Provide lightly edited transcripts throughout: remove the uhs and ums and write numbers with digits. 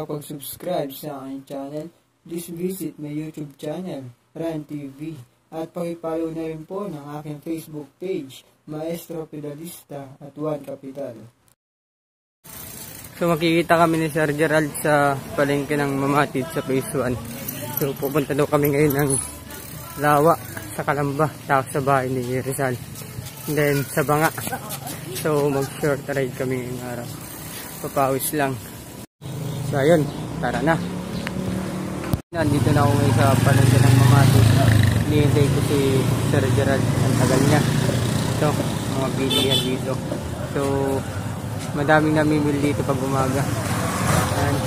nakapag-subscribe sa aking channel, please visit my YouTube channel, Ran TV. At pakipollow na rin po ng aking Facebook page, Maestro Pedalista at Juan Capital. So makikita kami ni Sir Gerald sa palengke ng Mamatid sa Phase 1. So pupunta daw kami ngayon ng Lawa, sa Calamba, tapos sa bahay ni Rizal. And then sa Banga. So mag short ride kami ngayong araw. Papawis lang. So ayun, tara na. Nandito na ako ngayon sa palengke ng Mamatid. Hinihintay ko si Sir Gerald. Ang tagal niya. Ito, mga bilihan dito. So madaming namimili dito pag umaga. And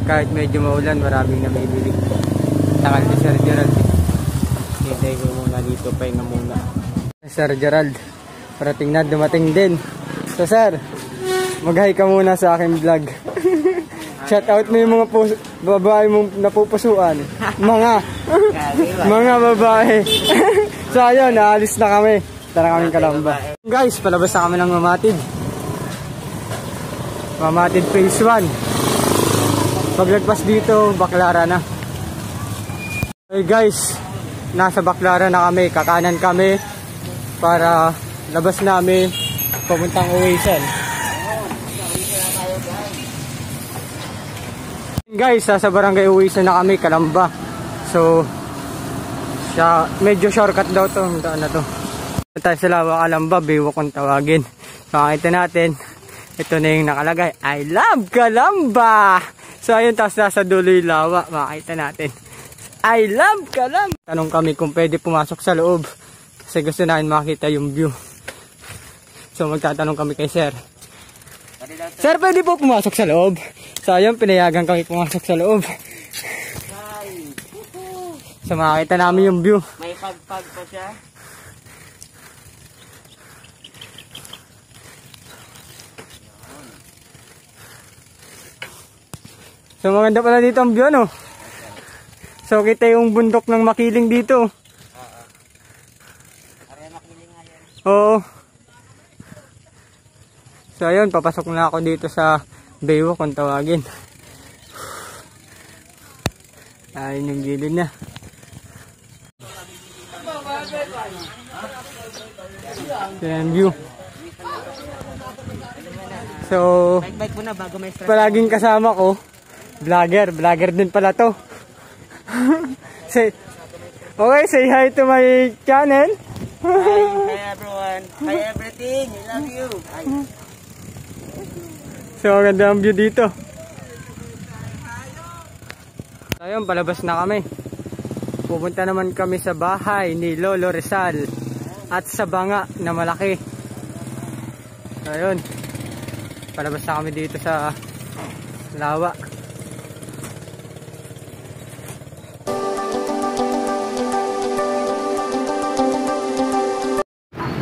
kahit medyo maulan, maraming namimili. Takal ni Sir Gerald. Hintay ko muna dito, pahinga muna. Sir Gerald, parating na, dumating din. So sir, mag-hi ka muna sa aking vlog. Shout out mo yung mga babae mong napupusuan. Mga babae. So ayun, naalis na kami. Tara kaming Calamba. Guys, palabas na kami ng Mamatid. Mamatid Phase 1. Paglagpas dito, Baclara na. Hey guys, nasa Baclara na kami. Kakanan kami para labas namin papuntang Uwisan. Guys, sa barangay Uwisan na kami, Calamba. So medyo shortcut daw to, daan na to. Tayo sa Lawa, Calamba, Baywalk kung tawagin. Makakita natin, ito na yung nakalagay, I love Calamba! So ayun, tapos nasa dulo yung Lawa, makakita natin, I love Calamba! Tanong kami kung pwede pumasok sa loob, kasi gusto namin makita yung view. So magtatanong kami kay Sir. Sir, pwede po pumasok sa loob? So ayun, pinayagan kami pumasok sa loob. So makakita namin yung view. May pagpag pa siya. So maganda pala dito ang view, no? So kita yung bundok ng Makiling dito. Oo. So ayun, papasok na ako dito sa Baywalk kung tawagin. Ayun yung gilid na. So yan view. So palaging kasama ko vlogger din pala to. Okay, say hi to my channel. Hi everyone. Hi everything. I love you. Hi. So ganda ang view dito. Ayun, palabas na kami. Pupunta naman kami sa bahay ni Lolo Rizal at sa Banga na malaki. Ayun, palabas na kami dito sa Lawa.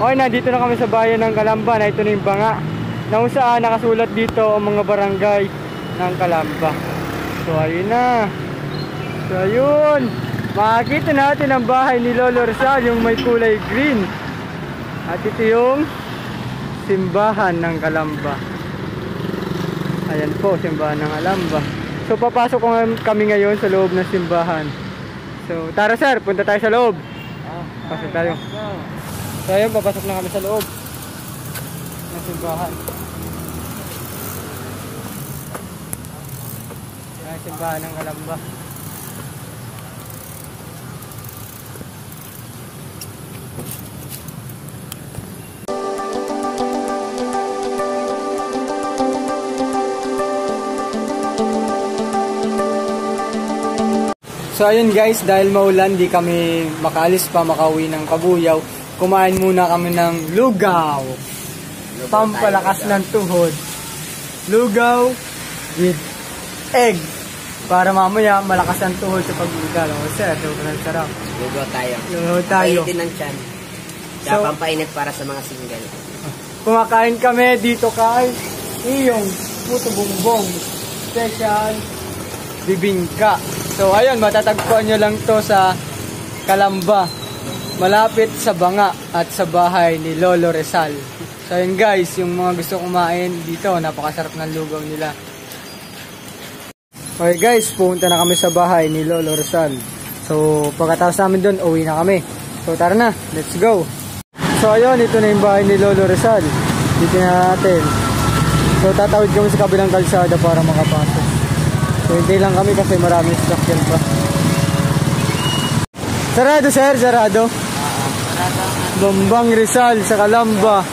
Okay, nandito na kami sa bayan ng Calamba na ito na yung Banga, na kung saan nakasulat dito ang mga barangay ng Calamba. So ayun na. So ayun, makikita natin ang bahay ni Lolo Rizal, yung may kulay green. At ito yung simbahan ng Calamba. Ayan po, simbahan ng Calamba. So papasok kami ngayon sa loob ng simbahan. So tara sir, punta tayo sa loob. Pasok tayo. So ayun, papasok na kami sa loob ng simbahan. Ayan, simbahan ng Calamba. So ayun guys, dahil maulan, di kami makaalis pa, makauwi ng Kabuyaw. Kumain muna kami ng lugaw. Pampalakas ng tuhod. Lugaw with egg. Para mamaya malakas ang tuhod sa pag-ugal. O sir, sobrang sarap. Lugaw tayo. Lugaw tayo. Paitin ng tiyan. So, pampainit para sa mga single. kumakain kami dito kay Iyong Puto Bumbong Special Bibingka. So ayun, matatagpuan nyo lang to sa Calamba, malapit sa Banga at sa bahay ni Lolo Rizal. So yun guys, yung mga gusto kumain dito, napakasarap ng lugaw nila. Okay guys, pumunta na kami sa bahay ni Lolo Rizal. So pagkatapos namin doon, uwi na kami. So tara na, let's go. So ayun, ito na yung bahay ni Lolo Rizal. Dito na natin. So tatawid kami sa kabilang kalsada para makapasok. So hintay lang kami kasi maraming sasakyan pa. Sarado sir, sarado. Bambang Rizal sa Calamba.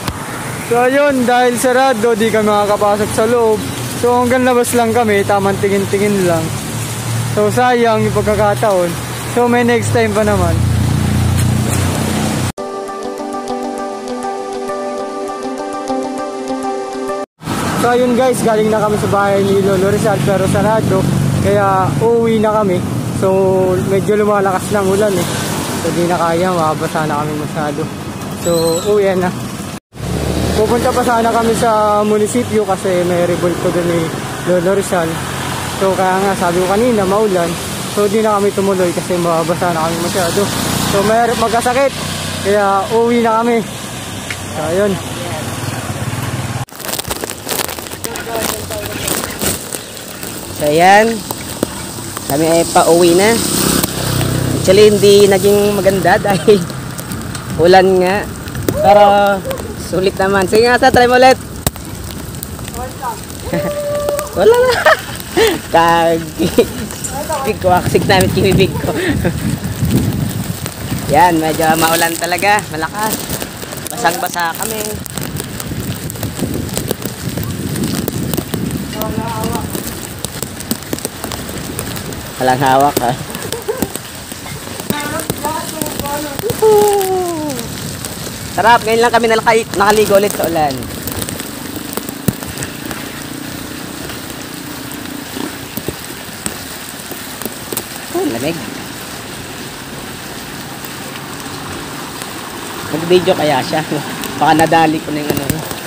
So ayun, dahil sarado, di kami makakapasok sa loob. So hanggang labas lang kami, tamang tingin-tingin lang. So sayang yung pagkakataon. So may next time pa naman. So ayun guys, galing na kami sa bahay ni Lolo Rizal pero sarado. Kaya uuwi na kami. So medyo lumalakas ng ulan eh. So di na kaya, mabasa na kami masyado. So uwi na. Pupunta pa sana kami sa munisipyo kasi may revolto doon ni Lolo Rizal. So kaya nga sabi ko kanina maulan. So di na kami tumuloy kasi mabasa na kami masyado. So may magkasakit. Kaya uwi na kami. So ayun. So ayan, kami ay pauwi na. Actually hindi naging maganda dahil ulan nga. Pero sulit naman. Sige nga sa, try mo ulit. Wala na. Kagwaksik namin kinibig ko. Yan, medyo maulan talaga. Malakas. Basang-basa kami. Walang hawak ha. Sarap, ngayon lang kami nakaligo ulit sa ulan. Lamig. Mag-video kaya siya. Baka nadali ko na yung ano.